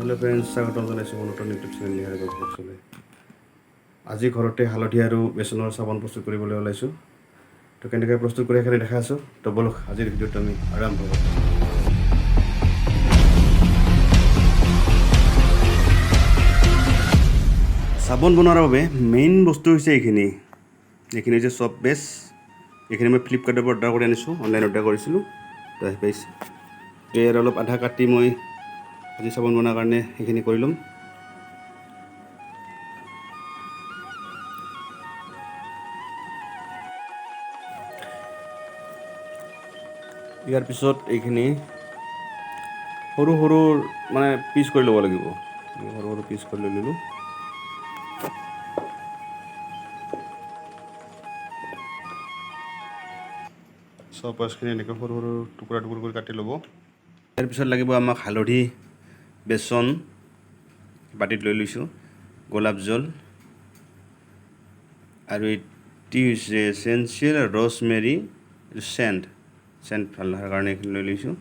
Hello' friends, স্বাগতম জনাইছোঁ মোৰ নতুন ইউটিউব চেনেল নিহাৰী ব্লগছলৈ। আজি ঘৰতে হালধি আৰু বেচনৰ চাবোন প্ৰস্তুত কৰিবলৈ ওলাইছোঁ। তো কেনেকৈ প্ৰস্তুত কৰি এখানে দেখাই আছোঁ। তো বলক আজিৰ ভিডিঅ'টো আমি আৰম্ভ কৰোঁ। চাবোন বনোৱাৰ বাবে মেইন বস্তু হৈছে এইখিনি হৈছে চপ বেছ। এইখিনি মই ফ্লিপকাৰ্টৰ পৰা অৰ্ডাৰ কৰি আনিছোঁ, অনলাইন অৰ্ডাৰ কৰিছিলোঁ। তো আহি পাইছে। ইয়াৰ অলপ আধা কাটি মই আজি চাবোন বনোৱাৰ কাৰণে সেইখিনি কৰি ল'ম। ইয়াৰ পিছত এইখিনি সৰু সৰু মানে পিচ কৰি ল'ব লাগিব। সৰু সৰু পিচ কৰি লৈ ল'লোঁ। চব মাছখিনি এনেকৈ সৰু সৰু টুকুৰা টুকুৰ কৰি কাটি ল'ব। ইয়াৰ পিছত লাগিব আমাক হালধি, বেচন বাতিত লৈ লৈছোঁ, গোলাপ জল আৰু এটি হৈছে এচেঞ্চিয়েল ৰ'জমেৰী, এইটো চেণ্ট ভাল হোৱাৰ কাৰণে এইখিনি লৈ লৈছোঁ।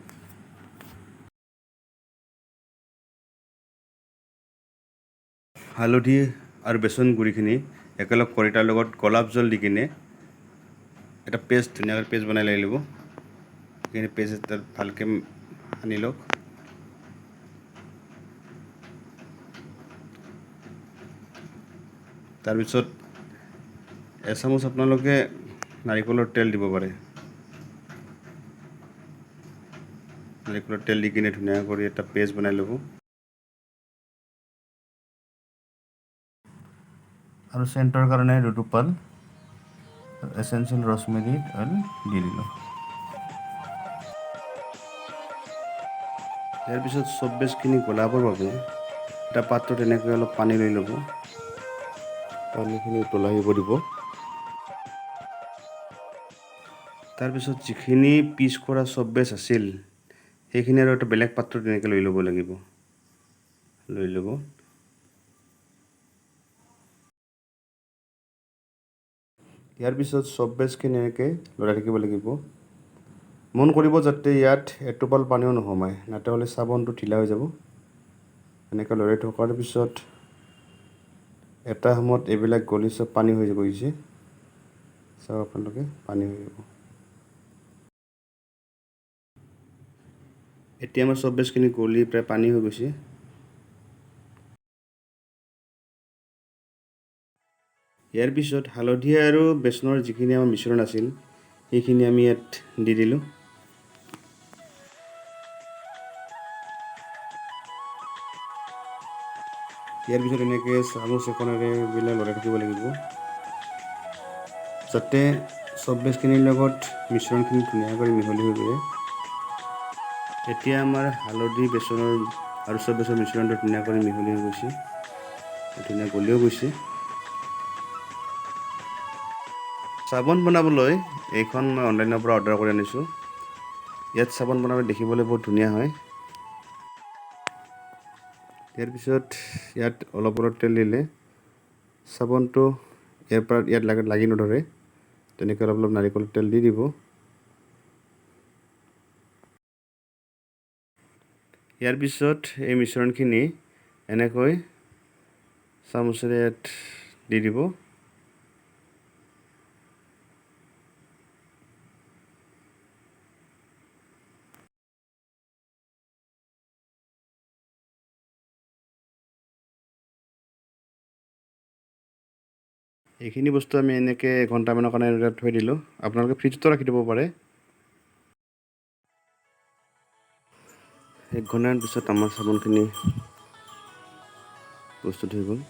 হালধি আৰু বেচন গুড়িখিনি একেলগ কৰি তাৰ লগত গোলাপ জল দি কিনে এটা পেষ্ট, ধুনীয়াকৈ পেষ্ট বনাই লৈ ল'ব। সেইখিনি পেষ্ট এটা ভালকৈ সানি লওক। তাৰপিছত এচামুচ আপোনালোকে নাৰিকলৰ তেল দিব পাৰে। নাৰিকলৰ তেল দি কিনে ধুনীয়া কৰি এটা পেষ্ট বনাই ল'ব। আৰু চেণ্টৰ কাৰণে দুটোপাল এচেঞ্চিয়েল ৰ'জমেৰী অইল দি দিলোঁ। ইয়াৰ পিছত চব বেছখিনি গলাবৰ বাবে এটা পাত্ৰত এনেকৈ অলপ পানী লৈ ল'ব। পানীখিনি উতলাই আহিব দিব। তাৰপিছত যিখিনি পিচ কৰা চব বেছ আছিল সেইখিনি আৰু এটা বেলেগ পাত্ৰত এনেকৈ লৈ ল'ব লাগিব। লৈ ল'ব। ইয়াৰ পিছত চব বেছখিনি এনেকৈ লৰাই থাকিব লাগিব। মন কৰিব যাতে ইয়াত এটোপাল পানীও নোসোমায়, নহ'লে চাবোনটো ঢিলা হৈ যাব। এনেকৈ লৰাই থকাৰ পিছত এটা সময়ত এইবিলাক গলি চব পানী হৈ গৈছে। চাওক আপোনালোকে পানী হৈ যাব। এতিয়া আমাৰ চব বেছখিনি গলি প্ৰায় পানী হৈ গৈছে। ইয়াৰ পিছত হালধি আৰু বেচনৰ যিখিনি আমাৰ মিশ্ৰণ আছিল সেইখিনি আমি ইয়াত দি দিলোঁ। ইয়াৰ পিছত এনেকৈ চামুচ এখনেৰে এইবিলাক লৰাই থাকিব লাগিব যাতে চব বেছখিনিৰ লগত মিশ্ৰণখিনি ধুনীয়াকৈ মিহলি হৈ যায়। এতিয়া আমাৰ হালধি, বেচনৰ আৰু চব বেছৰ মিশ্ৰণটো ধুনীয়াকৈ মিহলি হৈ গৈছে, ধুনীয়া গলিও গৈছে। চাবোন বনাবলৈ এইখন মই অনলাইনৰ পৰা অৰ্ডাৰ কৰি আনিছোঁ। ইয়াত চাবোন বনাবলৈ দেখিবলৈ বহুত ধুনীয়া হয়। ইয়াৰ পিছত ইয়াত অলপ অলপ তেল দিলে চাবোনটো ইয়াত লাগি নধৰে। তেনেকৈ অলপ অলপ নাৰিকলৰ তেল দি দিব। ইয়াৰ পিছত এই মিশ্ৰণখিনি এনেকৈ চামুচেৰে ইয়াত দি দিব। এইখিনি বস্তু আমি এনেকৈ এঘণ্টামানৰ কাৰণে থৈ দিলোঁ। আপোনালোকে ফ্ৰিজতো ৰাখি দিব পাৰে। 1 ঘণ্টাৰ পিছত আমাৰ চাবোনখিনি প্ৰস্তুত হৈ গ'ল।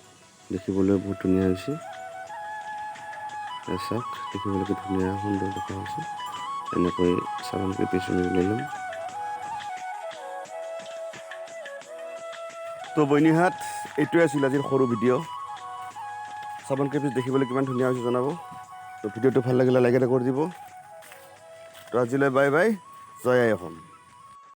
দেখিবলৈ বহুত ধুনীয়া হৈছে। চাওক, দেখিবলৈ কি ধুনীয়া সুন্দৰ দেখা হৈছে। এনেকৈ চাবোনখিনি পিছ লৈ ল'ম। তো বইনীহাট, এইটোৱে আছিল আজিৰ সৰু ভিডিঅ'। চাবোন কেইপিচ দেখিবলৈ কিমান ধুনীয়া হৈছে জনাব। তো ভিডিঅ'টো ভাল লাগিলে লাইক এটা কৰি দিব। তো আজিলৈ বাই বাই, জয় আই অসম।